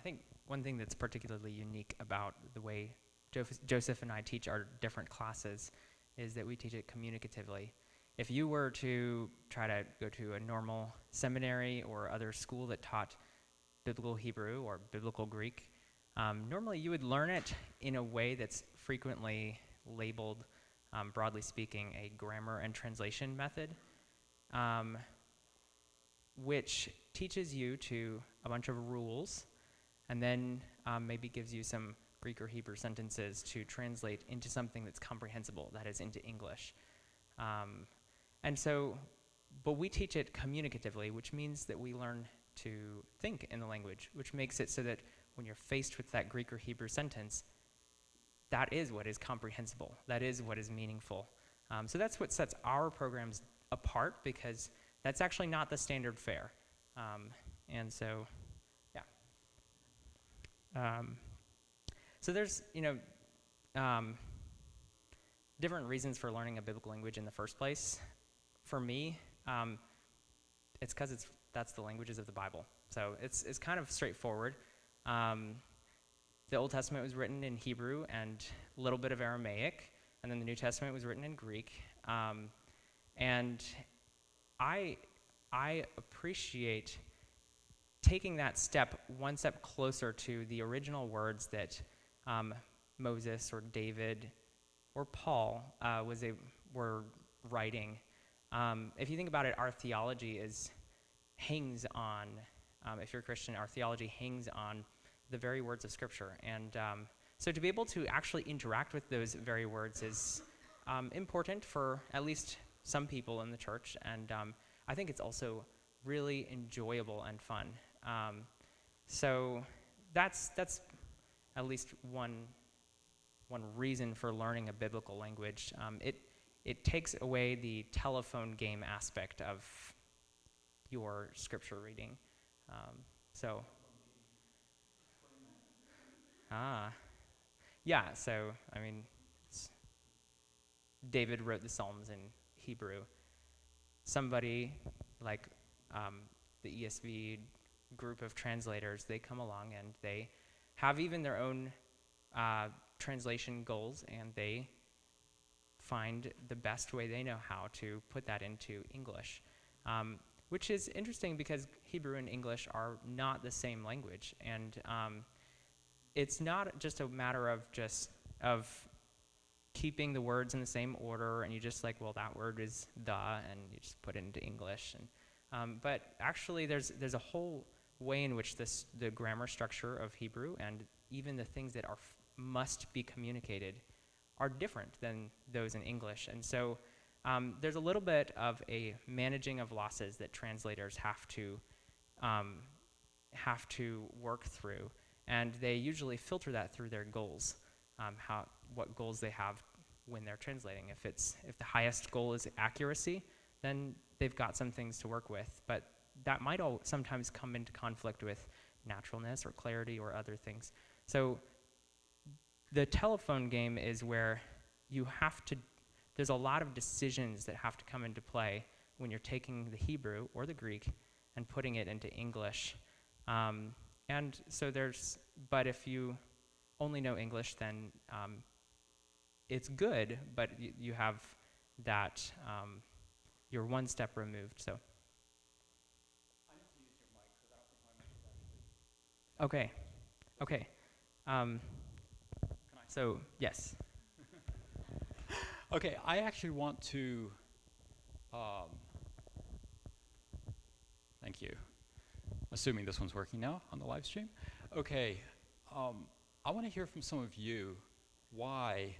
think one thing that's particularly unique about the way Joseph and I teach our different classes is that we teach it communicatively. If you were to try to go to a normal seminary or other school that taught biblical Hebrew or biblical Greek, normally you would learn it in a way that's frequently labeled, broadly speaking, a grammar and translation method, which teaches you to a bunch of rules and then maybe gives you some Greek or Hebrew sentences to translate into something that's comprehensible, that is, into English. But we teach it communicatively, which means that we learn to think in the language, which makes it so that when you're faced with that Greek or Hebrew sentence, that is what is comprehensible. That is what is meaningful. So that's what sets our programs apart, because that's actually not the standard fare. So there's, different reasons for learning a biblical language in the first place. For me, it's because that's the languages of the Bible. So it's kind of straightforward. The Old Testament was written in Hebrew and a little bit of Aramaic, and then the New Testament was written in Greek. And I appreciate taking that one step closer to the original words that Moses or David or Paul were writing. If you think about it, our theology hangs on, if you're a Christian, our theology hangs on the very words of Scripture. And so to be able to actually interact with those very words is important for at least some people in the church. And I think it's also really enjoyable and fun. So that's at least one reason for learning a biblical language. It takes away the telephone game aspect of your scripture reading. David wrote the Psalms in Hebrew. Somebody like the ESV group of translators, they come along and they have even their own translation goals, and they find the best way they know how to put that into English, which is interesting because Hebrew and English are not the same language, and it's not just a matter of keeping the words in the same order, and you just like, well, that word is the, and you just put it into English, but actually there's a whole way in which the grammar structure of Hebrew and even the things that must be communicated are different than those in English. And so there's a little bit of a managing of losses that translators have to work through, and they usually filter that through their goals, what goals they have when they're translating. If the highest goal is accuracy, then they've got some things to work with, but that might sometimes come into conflict with naturalness or clarity or other things. So the telephone game is where there's a lot of decisions that have to come into play when you're taking the Hebrew or the Greek and putting it into English. But if you only know English, then it's good, but you have that, you're one step removed, so. I need to use your mic because I don't think my mic is actually. Okay. So, yes. Okay, I actually want to, thank you. Assuming this one's working now on the live stream. Okay, I want to hear from some of you why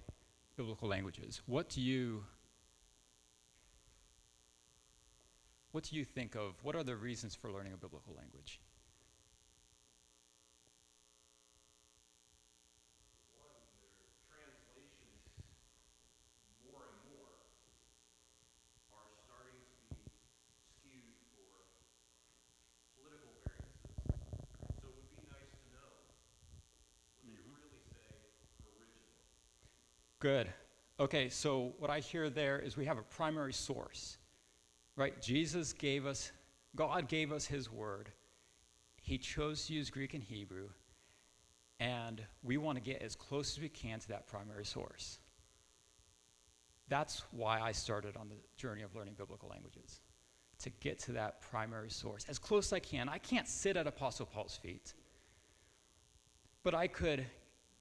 biblical languages. What do you think of? What are the reasons for learning a biblical language? Good. Okay, so what I hear there is we have a primary source, right? God gave us his word. He chose to use Greek and Hebrew, And we want to get as close as we can to that primary source. That's why I started on the journey of learning biblical languages, to get to that primary source as close as I can. I can't sit at Apostle Paul's feet, but I could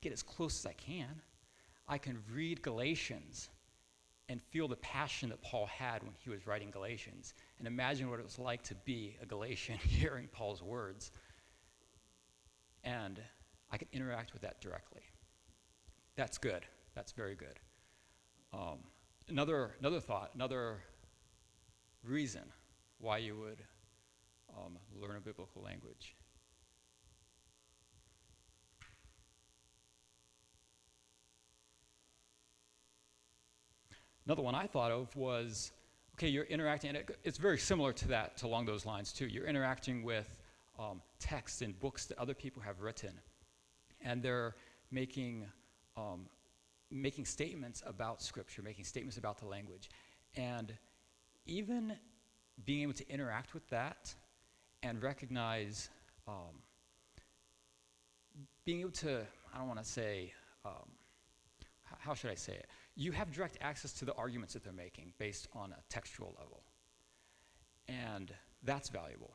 get as close as I can. I can read Galatians and feel the passion that Paul had when he was writing Galatians, and imagine what it was like to be a Galatian hearing Paul's words. And I can interact with that directly. That's good. That's very good. Another thought, another reason why you would learn a biblical language. Another one I thought of was, okay, you're interacting, and it's very similar to that, along those lines too. You're interacting with texts and books that other people have written, and they're making statements about Scripture, making statements about the language. And even being able to interact with that and recognize, being able to, I don't want to say, how should I say it? You have direct access to the arguments that they're making based on a textual level. And that's valuable.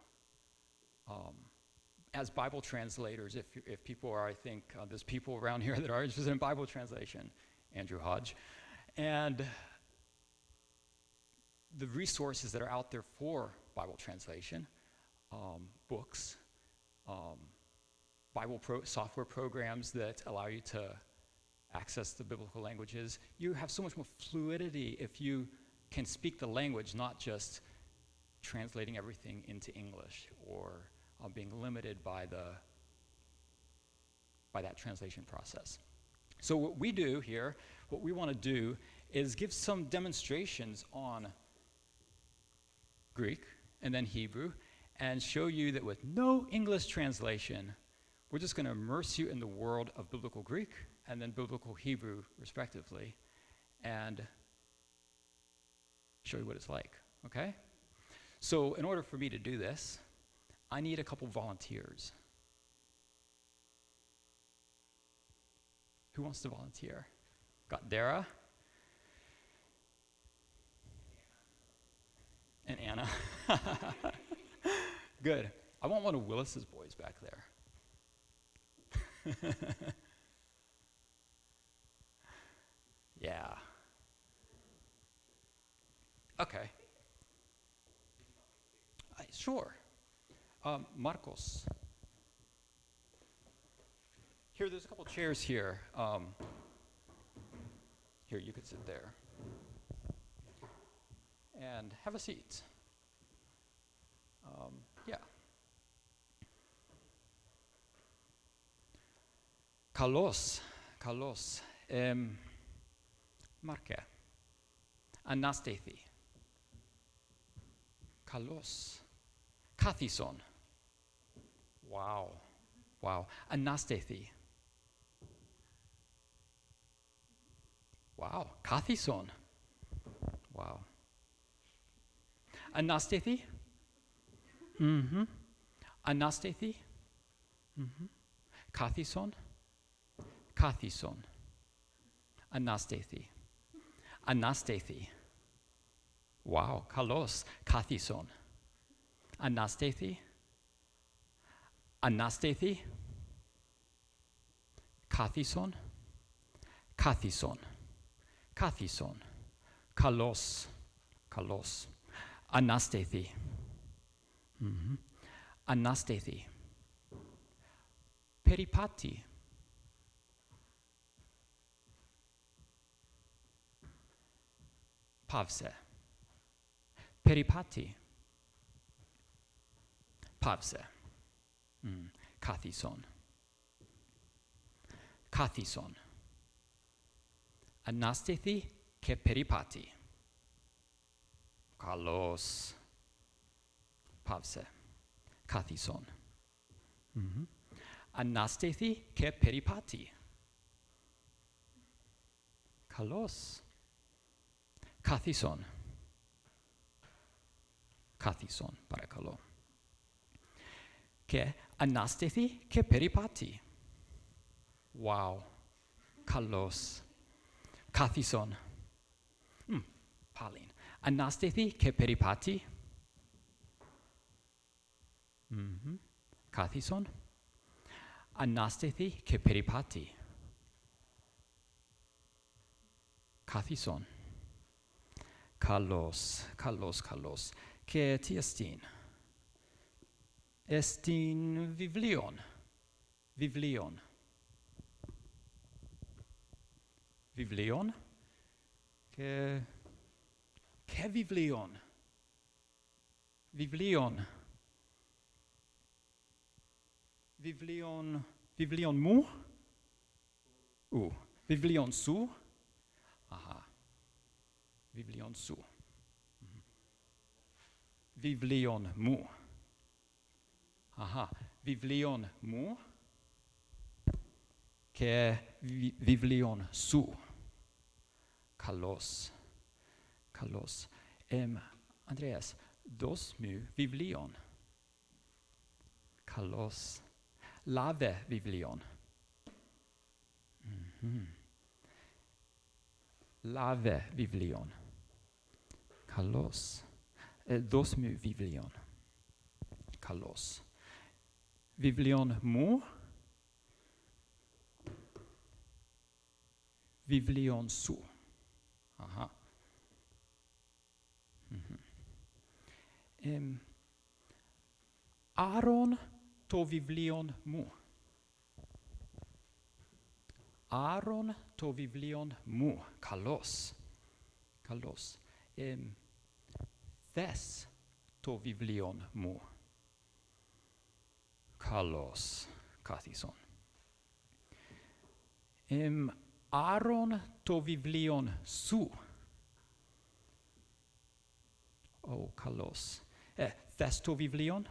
As Bible translators, if people are, I think there's people around here that are interested in Bible translation, Andrew Hodge, and the resources that are out there for Bible translation, books, software programs that allow you to access the biblical languages. You have so much more fluidity if you can speak the language, not just translating everything into English or being limited by that translation process. So what we do here, what we want to do is give some demonstrations on Greek and then Hebrew and show you that with no English translation, we're just going to immerse you in the world of biblical Greek and then biblical Hebrew, respectively, and show you what it's like, okay? So in order for me to do this, I need a couple volunteers. Who wants to volunteer? Got Dara? And Anna. Good. I want one of Willis's boys back there. Yeah. Okay. Sure. Marcos. Here, there's a couple chairs here. Here, you could sit there. And have a seat. Yeah. Kalos. Marke. Anastathi. Kalos. Kathison. Wow. Anastathi. Wow. Kathison. Wow. Anastathi. Mm-hmm. Anastathi. Mm-hmm. Kathison. Anastathi. Wow. Kalos. Kathison. Anastathi. Kathison. Kalos. Anastathi. Mm-hmm. Anastathi. Peripati. Pavse. Peripati. Pavse. Kathison. Anastathi ke peripati. Kalos. Pavse. Kathison. Mm-hmm. Anastathi ke peripati. Kalos. Kathison, parakalo. Ke anastathi ke peripati. Wow. Καλώς. Κάθισον. Πάλι. Ανάστηθη και περιπάτη. Κάθισον. Ανάστηθη και περιπάτη. Κάθισον. Καλώς, καλώς, καλώς. Και τι εστίν? Εστίν βιβλίον. Βιβλίον. Βιβλίον. Και βιβλίον. Βιβλίον. Βιβλίον μου. Βιβλίον σου. Aha. Βιβλίον σου. Βιβλίον μου. Aha. Βιβλίον μου και βιβλίον σου. Καλώς. Καλώς. Andreas, δώσ' μου βιβλίον. Καλώς. Λάβε βιβλίον. Λάβε βιβλίον. Καλώς. Δώσ' μου βιβλίον. Καλώς. Βιβλίον μου. Βιβλίον σου. Aha. Άρον το βιβλίον μου. Άρον το βιβλίον μου. Καλώς. Καλώς. Θες το βιβλίον μου. Καλώς. Κάθισον. Άρον το βιβλίον σου. Καλώς. Θες το βιβλίον?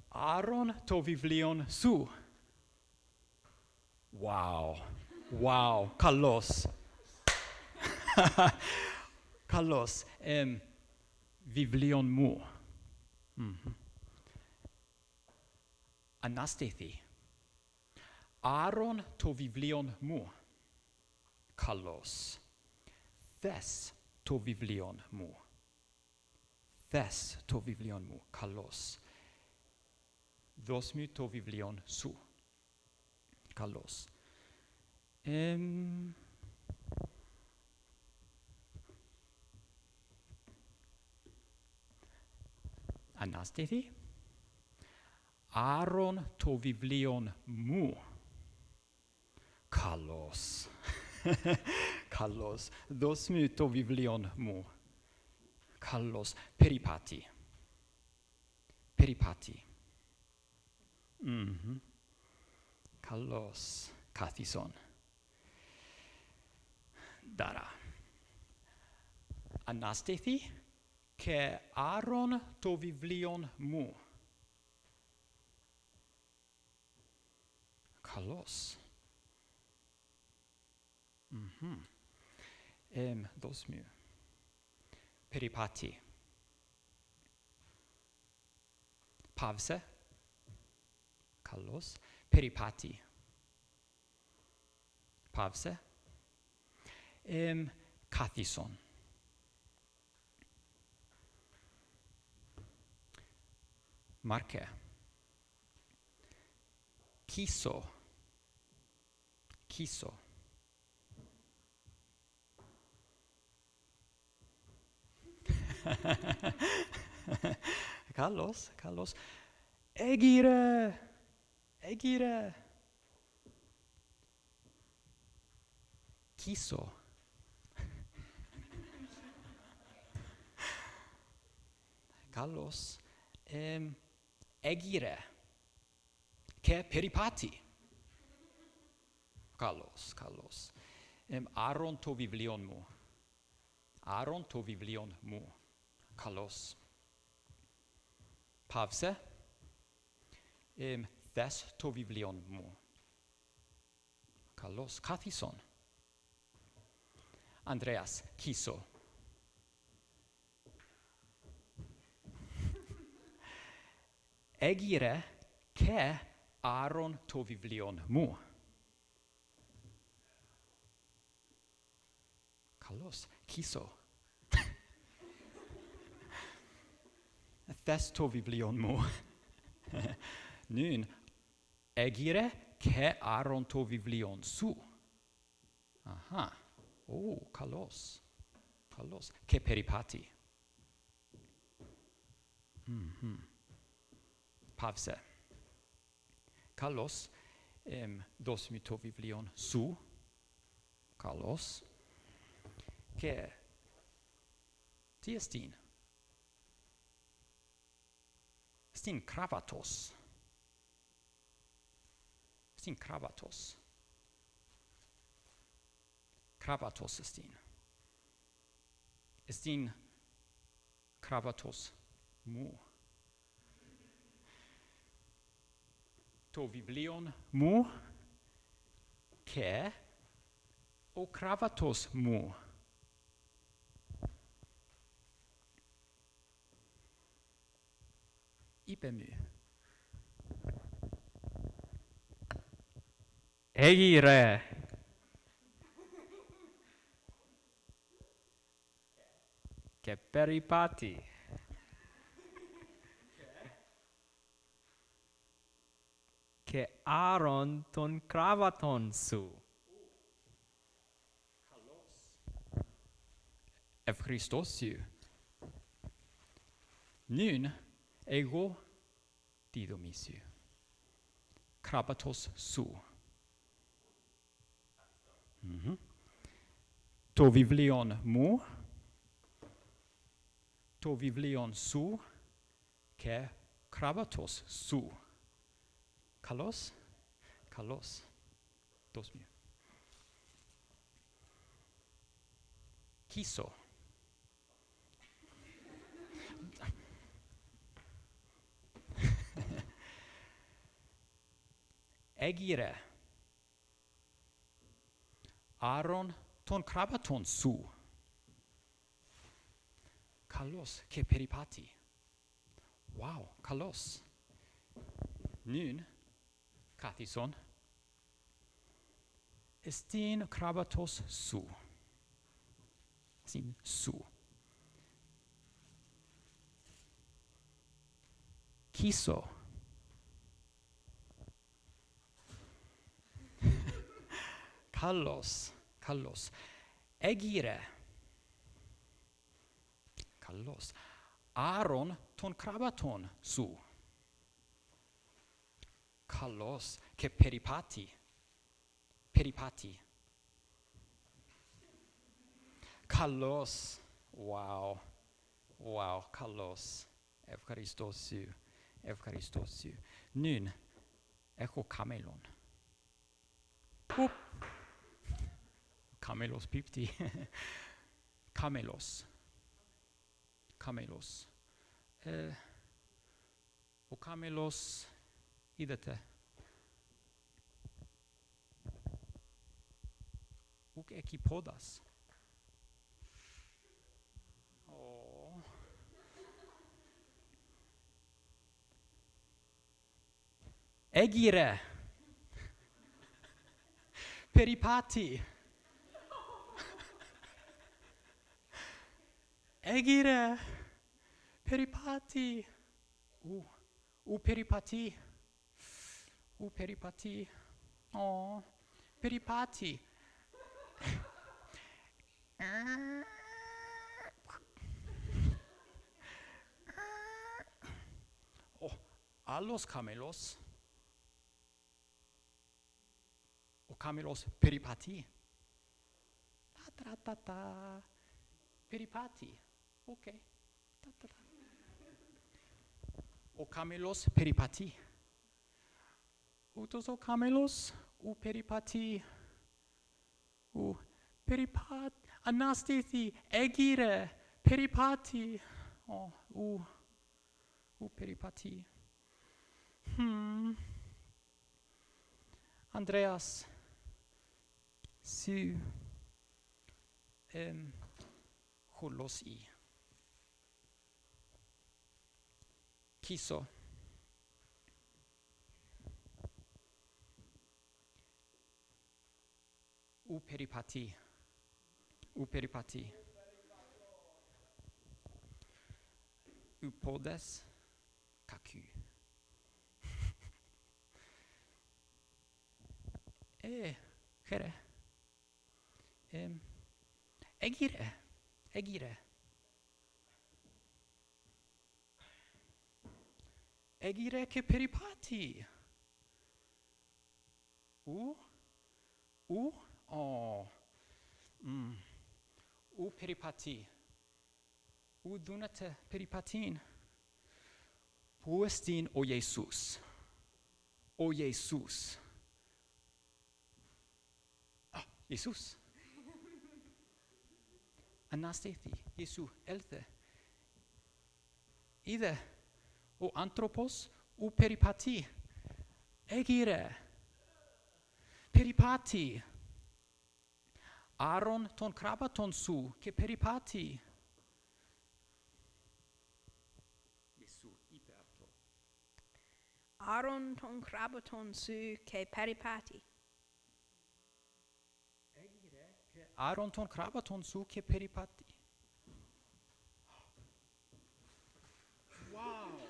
Άρον το βιβλίον σου. Wow. Καλώς. Καλώς. Βιβλίον μου. Ανάστηθη. Άρον το βιβλίον μου. Καλώς. Θες το βιβλίον μου. Θες το βιβλίον μου. Καλώς. Δώσ' μου το βιβλίον σου. Καλώς. Ανάστηθη. Άρον το βιβλίον μου. Καλώς. Καλώς. Δώσ' μου το βιβλίον μου. Καλώς. Περιπάτη. Περιπάτη. Καλώς. Κάθισον. Δάρα. Ανάστηθη και άρον το βιβλίον μου. Καλώς. Δώσ' μου. Περιπάτη. Παύσε. Καλώς. Περιπάτη. Παύσε. Κάθισον. Μάρκε. Κίσω. Κίσω. Καλώς, καλώς. Έγειρε. Έγειρε. Κίσω. Καλώς. Έγειρε. Και περιπάτη. Καλώς, καλώς. Άρον το βιβλίον μου. Άρον το βιβλίον μου. Καλώς. Παύσε. Θες το βιβλίον μου. Καλώς. Κάθισον. Ανδρέας, κίσω. Egire ke aron to viblion mu. Kalos, kiso. Thes to viblion mu. Nun, egire ke aron to viblion su. Aha. Oh, kalos. Kalos. Ke peripati. Pavse. Kalos. Dos mi to viblion su. Kalos. Ke tiestin. Stin kravatos. Stin kravatos. Kravatos estin. Estin kravatos mu. To viblion mu. Ke o kravatos mu. Ipemu. Egire. Ke peripati. Ke aron ton kravaton su. Ευχριστώσιου. Nun, εγώ δίδομίσιου. Κράβατος σου. Το βιβλίον μου, το βιβλίον σου και κράβατος σου. Καλώς, καλώς. Δώσ' μου. Κίσο. Egire. Aron ton kravaton su. Kalos ke peripati. Wow, kalos. Nun, Kathison. Estin kravatos su. Sin su. Kiso. Kalos, kalos. Egire. Kalos. Aron ton kravaton su. Kalos ke peripati. Peripati. Kalos. Wow. Wow, kalos. Ευκαριστώσου. Ευκαριστώσου. Nun, έχω καμέλον. Oop. Kamelos pipti. Kamelos. Kamelos. Ο κάμελος, είδατε. Ουκ εκεί πόδας. Έγιρε. Peripati. Egire. Peripati. Peripati. Peripati. Oh, peripati. Oh, a los camelos. O camelos peripati. Ta. Peripati. Okay. Ta. O camelos peripati. Utos o camelos u peripati. U peripat anastithi egire peripati. Oh, u peripati. Andreas su holosi. Kiso. ou peripati. Ou peripati. Ou podes kaku. Here. Egire. Egire. Egire che peripati. U peripati. U dunate peripatin. Puestin o Jesus. O Jesus. Jesus. Anastethi. Jesu elte. Ide. O anthropos. O peripati. Egire. Peripati. Aaron ton krabaton su. Ke peripati. Jesu iperto. Aaron ton krabaton su ke peripati. Aaron ton krabaton su ke peripati. Wow.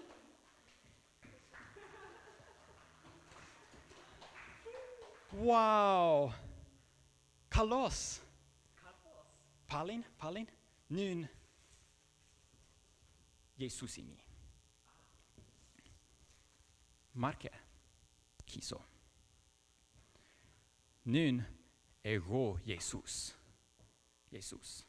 Wow. Kalos. Palin. Nun. Jesus imi. Marke. Kiso. Nun. Εγώ Jesus. Jesus.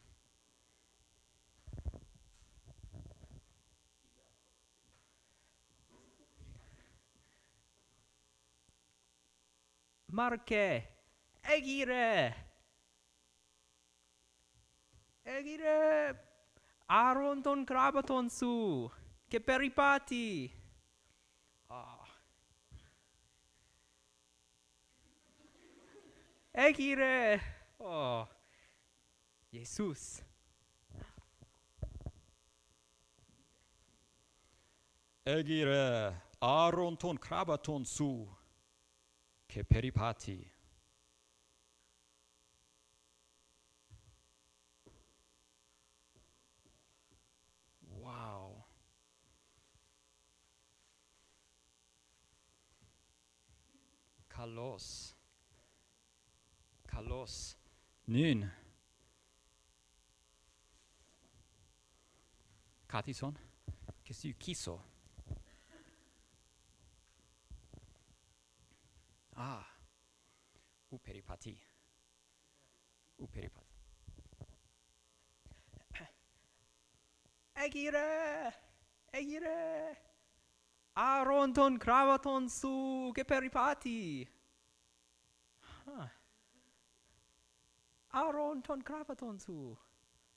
Marke. Egire. Egire. Aaron ton krabaton su. Ke peripati. Egire. Jesus. Egire. Aaron ton krabaton su. Ke peripati. Wow. Kalos. Nun. Katison. Qu'est-ce que tu kiso? Ou peripati. Egire. Aaron ton krabaton su. Ke peripati. Aaron ton krabaton su.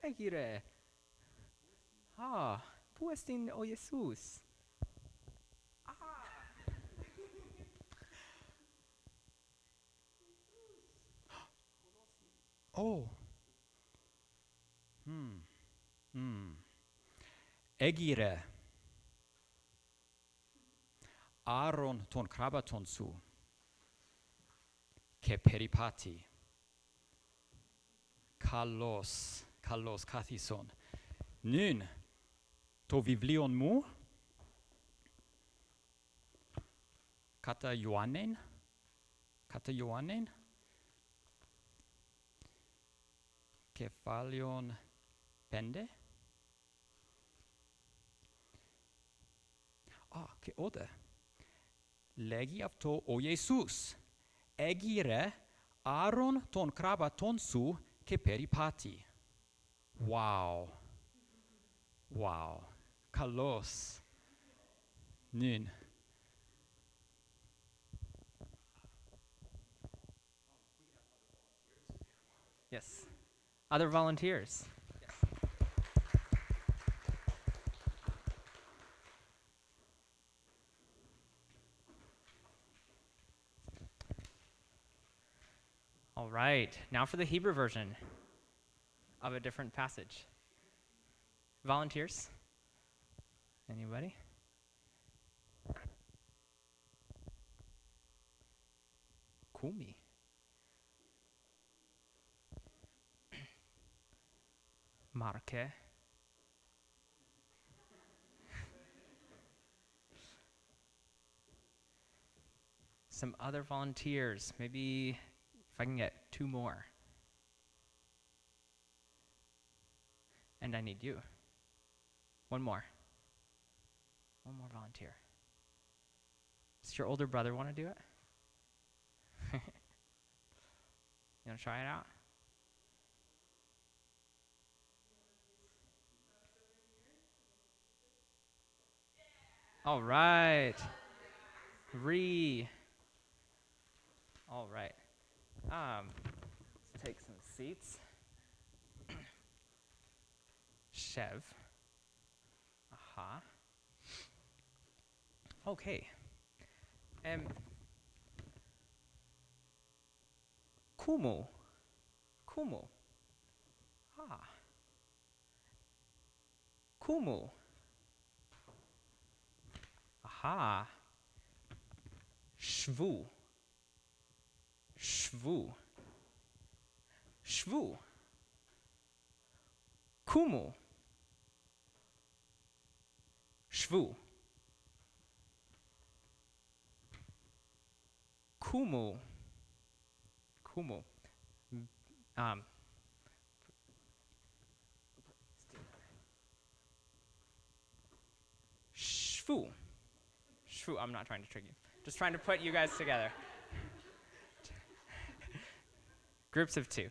Egire. Puestin o Jesus. Oh. Egire. Aaron ton krabaton su. Ke peripati. Kalos kathison. Nun. To vivlion mu. Kata Joannen. Kefalion pende. Ke ode. Legi avto o Jesus. Egire Aaron ton krabaton su ke peripati. Wow. Kalos. Nun. Yes. Other volunteers? Yes. All right. Now for the Hebrew version of a different passage. Volunteers? Anybody? Kumi. Marke. Some other volunteers. Maybe if I can get 2 more. And I need you. 1 more. 1 more volunteer. Does your older brother want to do it? You want to try it out? All right. All right. Let's take some seats. Chev. Aha. Okay. Kumu. Kumu. Ah. Kumu. Aha. Shvu. Shvu. Shvu. Kumu. Shvu. Kumu. Kumu. Shvu. Shvu. I'm not trying to trick you. Just trying to put you guys together. Groups of 2.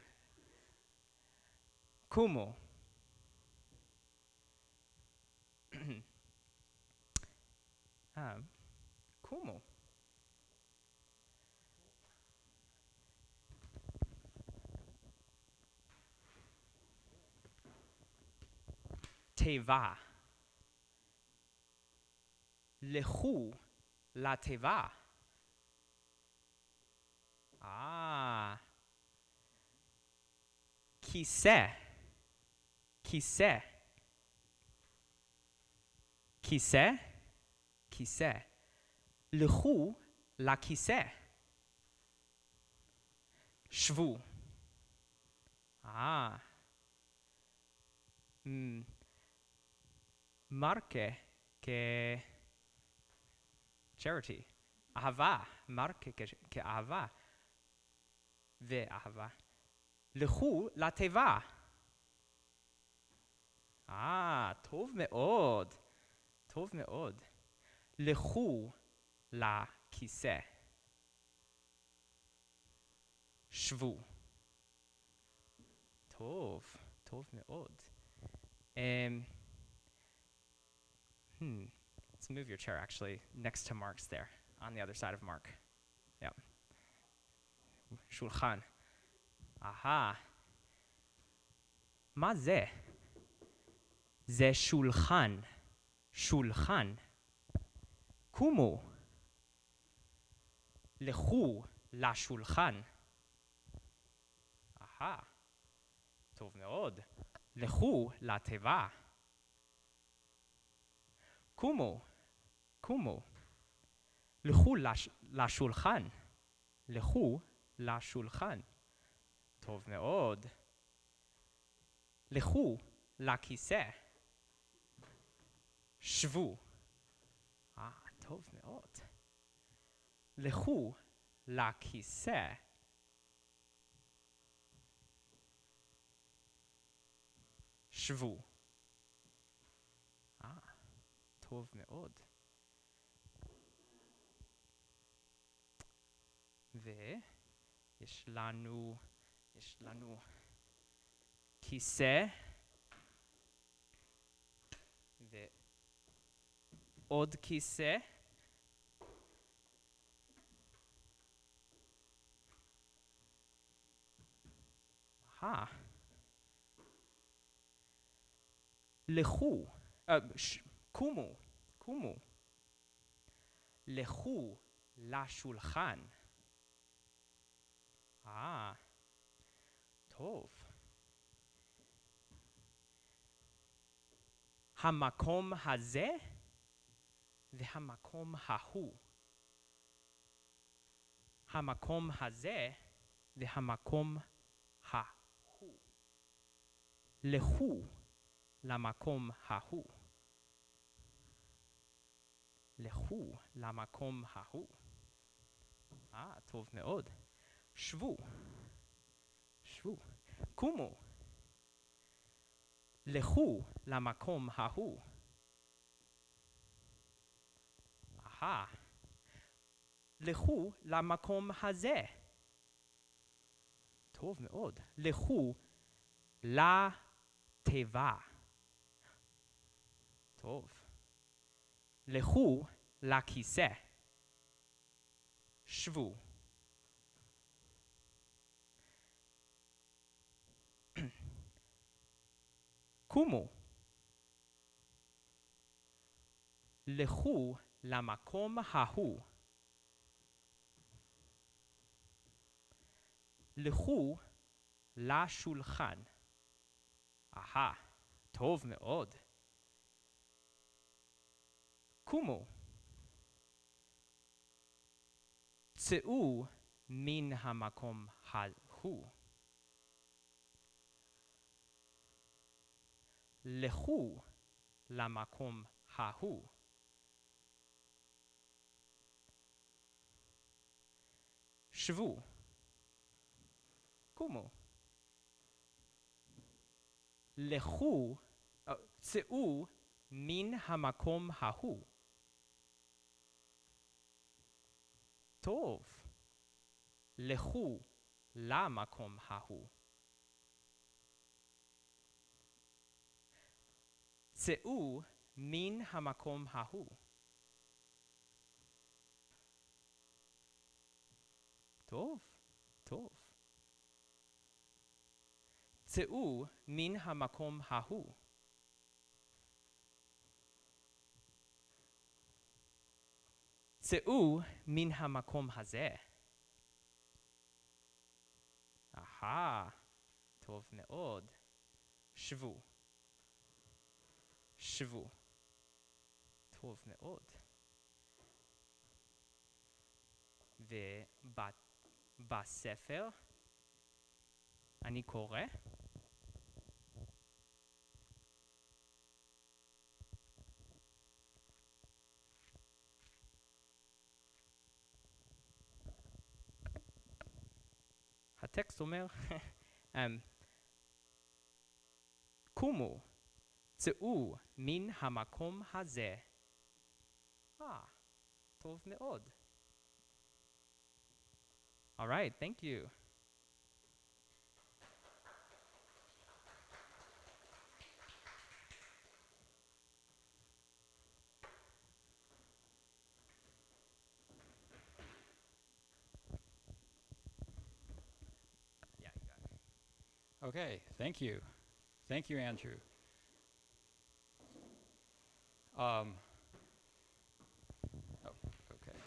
Kumu. Kumu. Teva. Lechu la teva. Ah. Kise. Kise. Kise. Kise. Lechu la kise. Shvu. Ah. Marke que charity. Ahava. Marke que ahava. Ve ahava. Lechu la teva. Ah, טוב מאוד. טוב מאוד. לכו לכיסא. שבו. טוב, טוב מאוד. Let's move your chair actually next to Mark's there, on the other side of Mark. Yep. שולחן. Aha. מה זה? זה שולחן. שולחן. קומו. לכו לשולחן. אהה. טוב מאוד. לכו לתיבה. קומו. קומו. לכו לשולחן. לכו לשולחן. טוב מאוד. לכו לכיסא. שבו. טוב מאוד. לכו לכיסא. שבו. טוב מאוד. ויש לנו כיסא ועוד כיסא לכו קומו לכו לשולחן. טוב. המקום הזה והמקום ההוא. המקום הזה והמקום ההוא. לכו למקום ההוא. לכו למקום ההוא. טוב מאוד. שבו. שבו. קומו. לכו למקום ההוא. לכו למקום הזה. טוב מאוד. לכו לתיבה. טוב. לכו לכיסא. שבו. קומו. לכו למקום ההוא. לכו לשולחן. טוב מאוד. קומו. צאו מן המקום ההוא. לכו למקום ההוא. שבו. קומו. לכו, צאו מן המקום ההוא. טוב. לכו למקום ההוא. צאו מן המקום ההוא. טוב, טוב. צאו מן המקום ההוא. צאו מן המקום הזה. טוב מאוד. שבו. שבו. טוב מאוד. ובספר אני קורא הטקסט אומר קומו, צאו מן המקום הזה. טוב מאוד. All right, thank you. Yeah, you got it. Okay, thank you. Thank you, Andrew. Okay.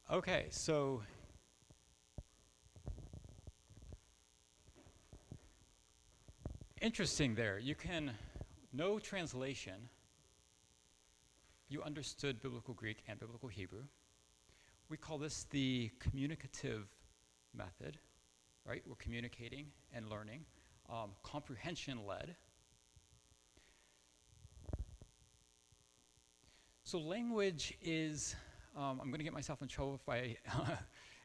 Okay, so interesting there. You can know translation. You understood Biblical Greek and Biblical Hebrew. We call this the communicative method, right? We're communicating and learning. Comprehension-led. So language is, I'm going to get myself in trouble if I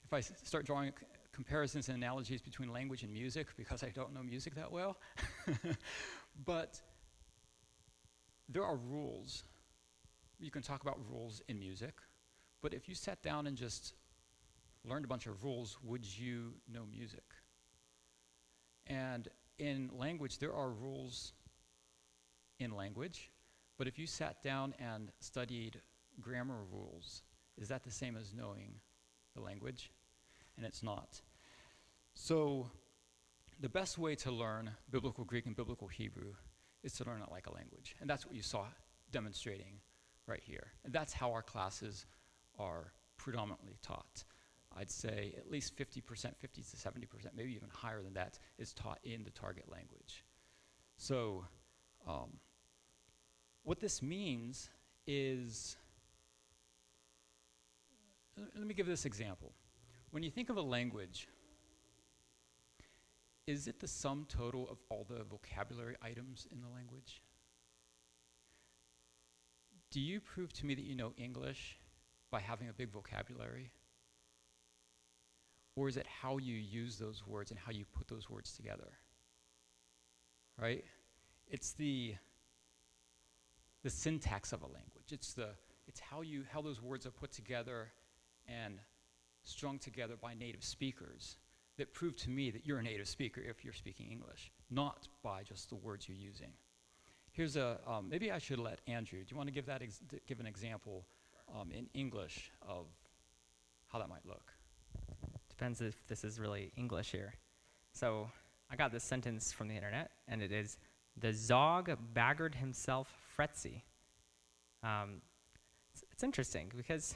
if I start drawing comparisons and analogies between language and music, because I don't know music that well. But there are rules. You can talk about rules in music, but if you sat down and just learned a bunch of rules, would you know music? And in language, there are rules in language, but if you sat down and studied grammar rules, is that the same as knowing the language? And it's not. So the best way to learn Biblical Greek and Biblical Hebrew is to learn it like a language. And that's what you saw demonstrating right here. And that's how our classes are predominantly taught. I'd say at least 50%, 50 to 70%, maybe even higher than that, is taught in the target language. So what this means is, let me give this example. When you think of a language, is it the sum total of all the vocabulary items in the language? Do you prove to me that you know English by having a big vocabulary? Or is it how you use those words and how you put those words together? Right? It's the syntax of a language. It's how those words are put together and strung together by native speakers that prove to me that you're a native speaker if you're speaking English, not by just the words you're using. Here's maybe I should let Andrew, do you want to give an example in English of how that might look? Depends if this is really English here. So I got this sentence from the internet, and it is, "The Zog baggered himself fretzy." It's interesting because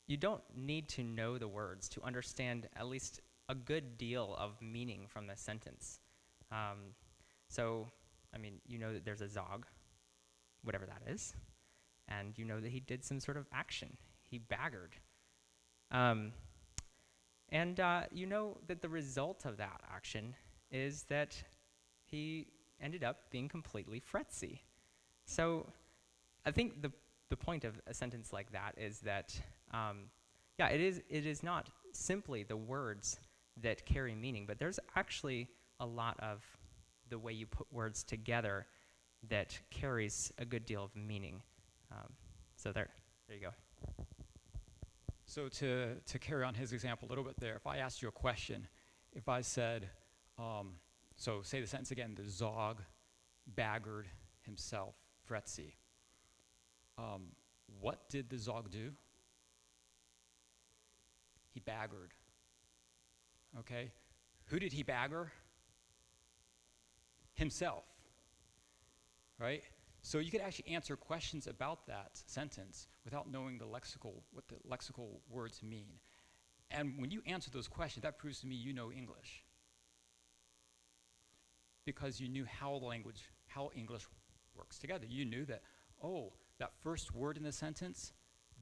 you don't need to know the words to understand at least a good deal of meaning from this sentence. So, I mean, you know that there's a Zog, whatever that is, and you know that he did some sort of action. He baggered. And you know that the result of that action is that he ended up being completely fretzy. So I think the point of a sentence like that is that, it is not simply the words that carry meaning, but there's actually a lot of the way you put words together that carries a good deal of meaning. So there you go. So to carry on his example a little bit there, if I asked you a question, if I said, so say the sentence again, "The Zog baggered himself fretzy." What did the Zog do? He baggered. Okay? Who did he bagger? Himself. Right? So you could actually answer questions about that sentence without knowing what the lexical words mean. And when you answer those questions, that proves to me you know English. Because you knew how English works together. You knew that, that first word in the sentence,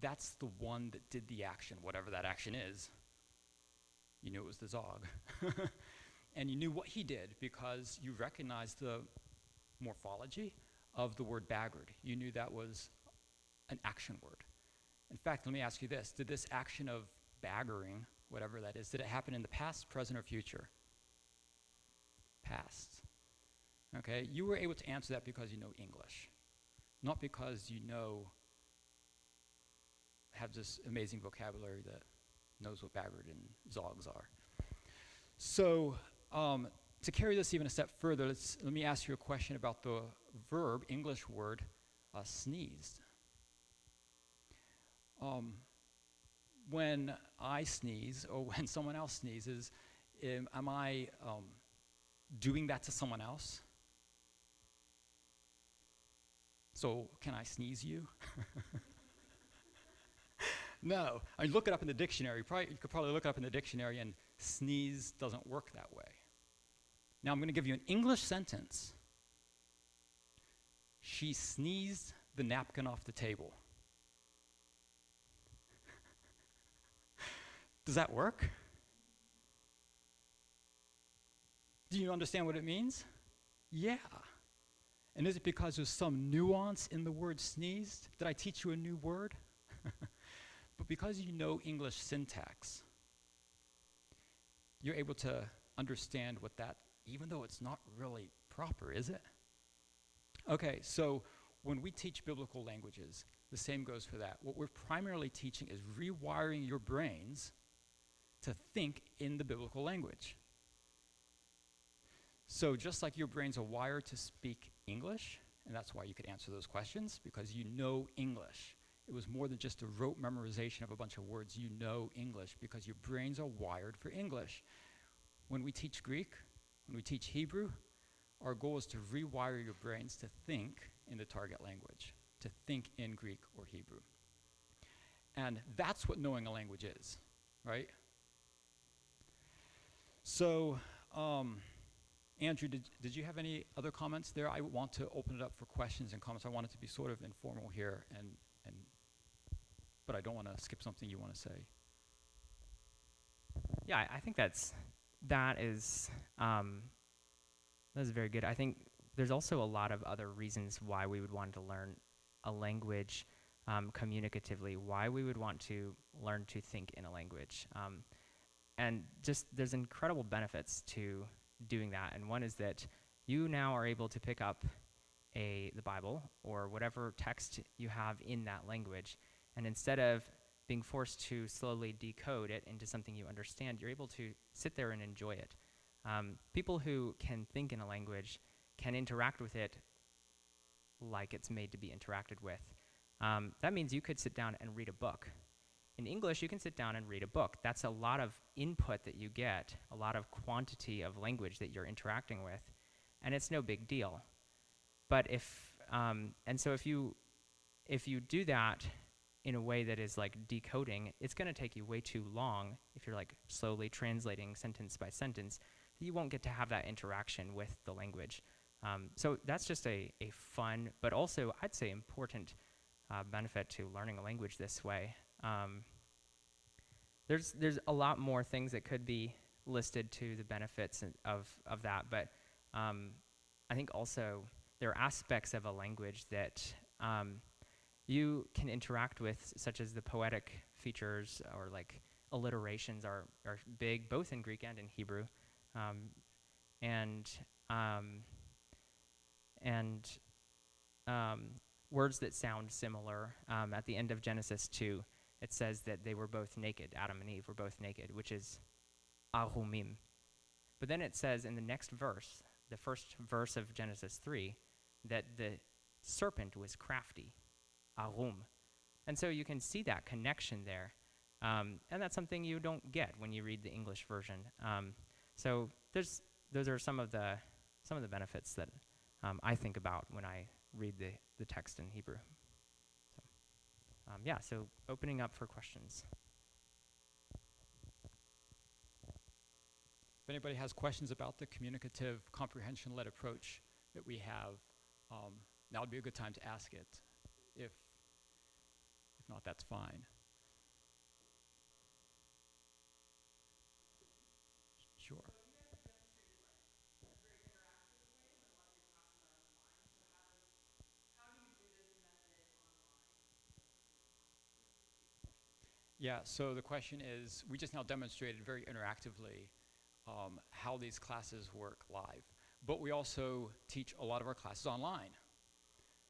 that's the one that did the action, whatever that action is. You knew it was the Zog. And you knew what he did because you recognized the morphology of the word baggered. You knew that was an action word. In fact, let me ask you this. Did this action of baggering, whatever that is, did it happen in the past, present, or future? Past. Okay, you were able to answer that because you know English, not because you have this amazing vocabulary that knows what baggered and zogs are. So, to carry this even a step further, let me ask you a question about the verb, English word, sneezed. When I sneeze or when someone else sneezes, am I doing that to someone else? So, can I sneeze you? No. I mean, look it up in the dictionary. You could probably look it up in the dictionary, and sneeze doesn't work that way. Now, I'm going to give you an English sentence. She sneezed the napkin off the table. Does that work? Do you understand what it means? Yeah. And is it because there's some nuance in the word sneezed? Did I teach you a new word? But because you know English syntax, you're able to understand what that, even though it's not really proper, is it? Okay, so when we teach biblical languages, the same goes for that. What we're primarily teaching is rewiring your brains to think in the biblical language. So just like your brains are wired to speak English, and that's why you could answer those questions, because you know English. It was more than just a rote memorization of a bunch of words. You know English because your brains are wired for English. When we teach Greek, when we teach Hebrew, our goal is to rewire your brains to think in the target language, to think in Greek or Hebrew. And that's what knowing a language is, right? So, Andrew, did you have any other comments there? I want to open it up for questions and comments. I want it to be sort of informal here, but I don't want to skip something you want to say. Yeah, I think that's that is very good. I think there's also a lot of other reasons why we would want to learn a language communicatively, why we would want to learn to think in a language. And just there's incredible benefits to doing that. And one is that you now are able to pick up the Bible or whatever text you have in that language, and instead of being forced to slowly decode it into something you understand, you're able to sit there and enjoy it. People who can think in a language can interact with it like it's made to be interacted with. That means you could sit down and read a book. In English, you can sit down and read a book. That's a lot of input that you get, a lot of quantity of language that you're interacting with, and it's no big deal. But if you do that in a way that is like decoding, it's going to take you way too long if you're like slowly translating sentence by sentence. You won't get to have that interaction with the language. So that's just a fun, but also I'd say important benefit to learning a language this way. There's a lot more things that could be listed to the benefits of that, but I think also there are aspects of a language that you can interact with, such as the poetic features or like alliterations are big, both in Greek and in Hebrew, and words that sound similar. At the end of Genesis 2, it says that they were both naked. Adam and Eve were both naked, which is ahumim. But then it says in the next verse, the first verse of Genesis 3, that the serpent was crafty, ahum. And so you can see that connection there. And that's something you don't get when you read the English version. So those are some of the benefits that I think about when I read the text in Hebrew. So opening up for questions. If anybody has questions about the communicative comprehension-led approach that we have, now would be a good time to ask it. If not, that's fine. Sure. Yeah, so the question is, we just now demonstrated very interactively how these classes work live. But we also teach a lot of our classes online.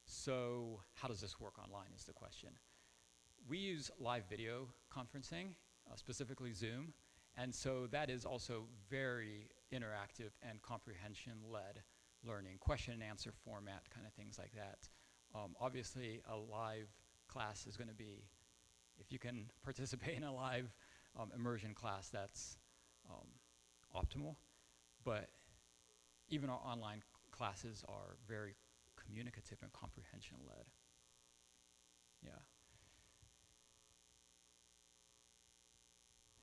So how does this work online is the question. We use live video conferencing, specifically Zoom, and so that is also very interactive and comprehension-led learning, question and answer format, kind of things like that. Obviously, a live class is going to be, if you can participate in a live immersion class, that's optimal. But even our online classes are very communicative and comprehension-led. Yeah.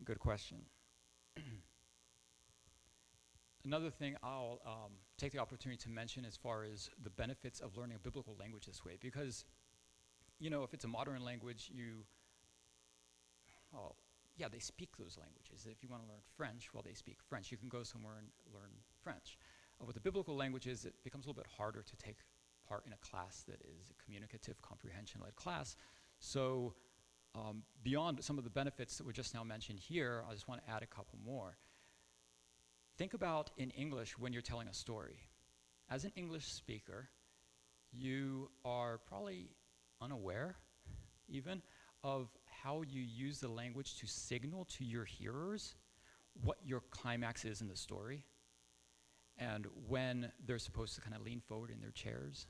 Good question. Another thing I'll take the opportunity to mention as far as the benefits of learning a biblical language this way, because, you know, if it's a modern language, they speak those languages. If you want to learn French, well, they speak French. You can go somewhere and learn French. With the biblical languages, it becomes a little bit harder to take part in a class that is a communicative, comprehension-led class. So beyond some of the benefits that were just now mentioned here, I just want to add a couple more. Think about in English when you're telling a story. As an English speaker, you are probably unaware even of how you use the language to signal to your hearers what your climax is in the story and when they're supposed to kind of lean forward in their chairs.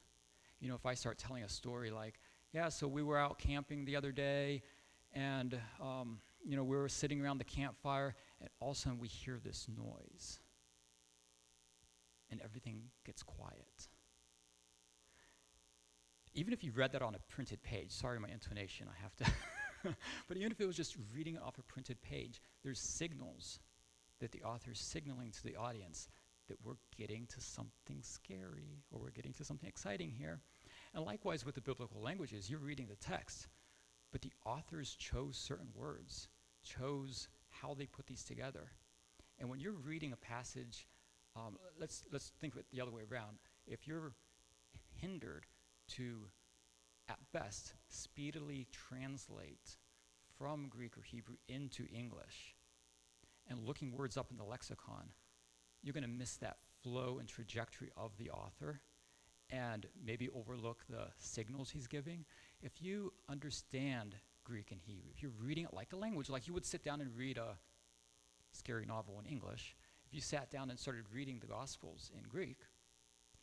You know, if I start telling a story like, yeah, so we were out camping the other day and, we were sitting around the campfire and all of a sudden we hear this noise and everything gets quiet. Even if you read that on a printed page, sorry my intonation, I have to, but even if it was just reading it off a printed page, there's signals that the author is signaling to the audience that we're getting to something scary or we're getting to something exciting here. And likewise with the biblical languages, you're reading the text, but the authors chose certain words, chose how they put these together. And when you're reading a passage, let's think of it the other way around. If you're hindered to, at best, speedily translate from Greek or Hebrew into English and looking words up in the lexicon, you're going to miss that flow and trajectory of the author and maybe overlook the signals he's giving. If you understand Greek and Hebrew, if you're reading it like a language, like you would sit down and read a scary novel in English, if you sat down and started reading the Gospels in Greek,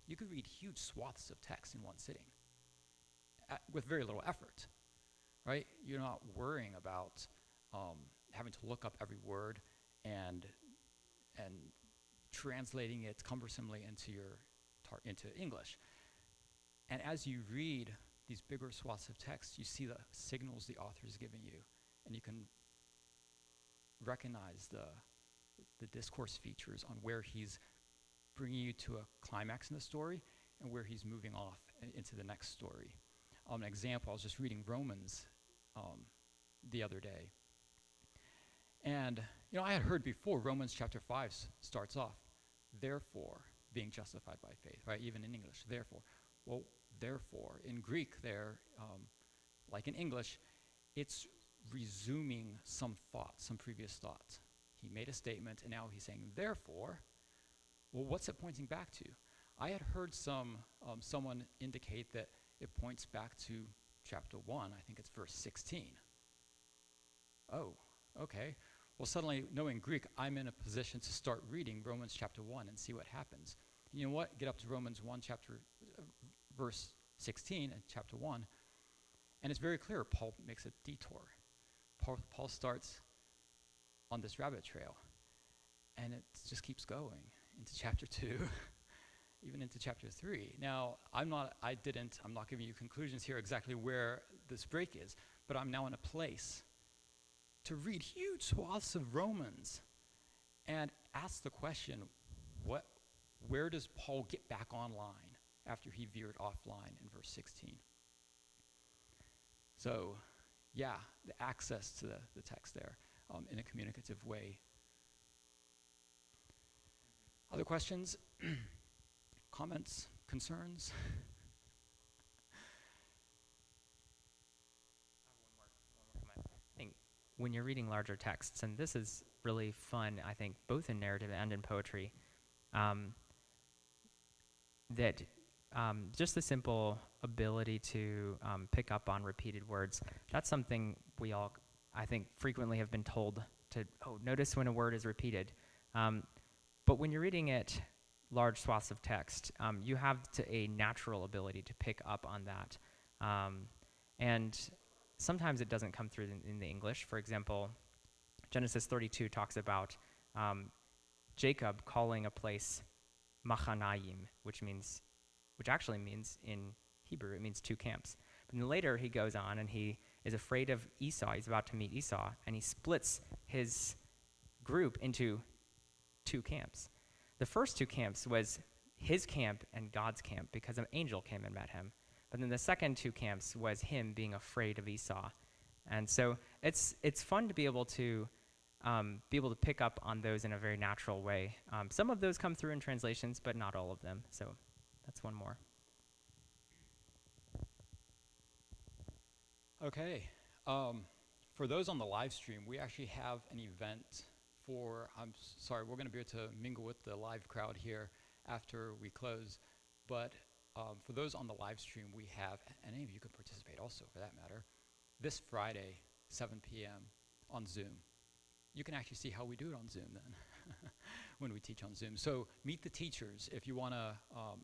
you could read huge swaths of text in one sitting with very little effort, right? You're not worrying about having to look up every word and translating it cumbersomely into English. And as you read these bigger swaths of text, you see the signals the author is giving you, and you can recognize the discourse features on where he's bringing you to a climax in the story and where he's moving off into the next story. An example, I was just reading Romans the other day. And, I had heard before Romans chapter 5 starts off, therefore, being justified by faith, right? Even in English, therefore. Well, therefore, in Greek there, like in English, it's resuming some thought, some previous thought. He made a statement, and now he's saying, therefore. Well, what's it pointing back to? I had heard someone indicate that it points back to chapter 1, I think it's verse 16. Oh, okay. Well, suddenly, knowing Greek, I'm in a position to start reading Romans chapter 1 and see what happens. You know what? Get up to Romans 1, verse 16 in chapter 1, and it's very clear. Paul makes a detour. Paul starts on this rabbit trail, and it just keeps going into chapter 2, even into chapter 3. Now, I'm not giving you conclusions here exactly where this break is, but I'm now in a place to read huge swaths of Romans and ask the question, where does Paul get back online after he veered offline in verse 16? So, yeah, the access to the text there in a communicative way. Other questions? Comments? Concerns? One more comment. I think when you're reading larger texts, and this is really fun, I think, both in narrative and in poetry, that just the simple ability to pick up on repeated words, that's something we all, I think, frequently have been told to, notice when a word is repeated. But when you're reading it, large swaths of text, you have a natural ability to pick up on that. And sometimes it doesn't come through in the English. For example, Genesis 32 talks about Jacob calling a place Machanayim, which actually means in Hebrew, it means two camps. But then later he goes on and he is afraid of Esau. He's about to meet Esau, and he splits his group into two camps. The first two camps was his camp and God's camp, because an angel came and met him. But then the second two camps was him being afraid of Esau. And so it's fun to be able to pick up on those in a very natural way. Some of those come through in translations, but not all of them. So that's one more. Okay. For those on the live stream, we actually have an event we're going to be able to mingle with the live crowd here after we close. But for those on the live stream, we have, and any of you can participate also for that matter, this Friday, 7 p.m. on Zoom. You can actually see how we do it on Zoom then when we teach on Zoom. So meet the teachers. If you want to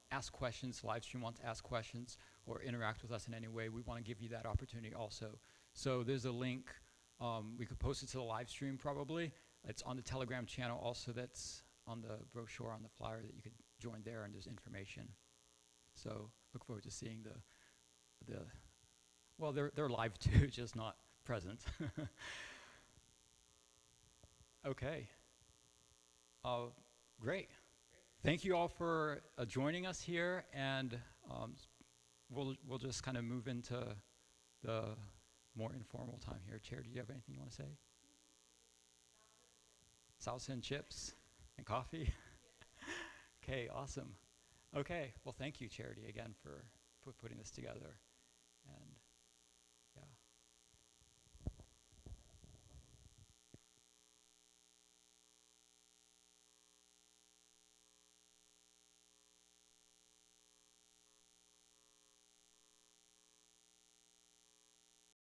ask questions, live stream want to ask questions or interact with us in any way, we want to give you that opportunity also. So there's a link. We could post it to the live stream probably. It's on the Telegram channel also, that's on the brochure, on the flyer, that you could join there, and there's information. So look forward to seeing well, they're live too, just not present. Okay. Great. Thank you all for joining us here, and we'll just kind of move into the more informal time here. Chair, do you have anything you want to say? salsa and chips and coffee? Okay, awesome. Okay, well, thank you, Charity, again, for putting this together.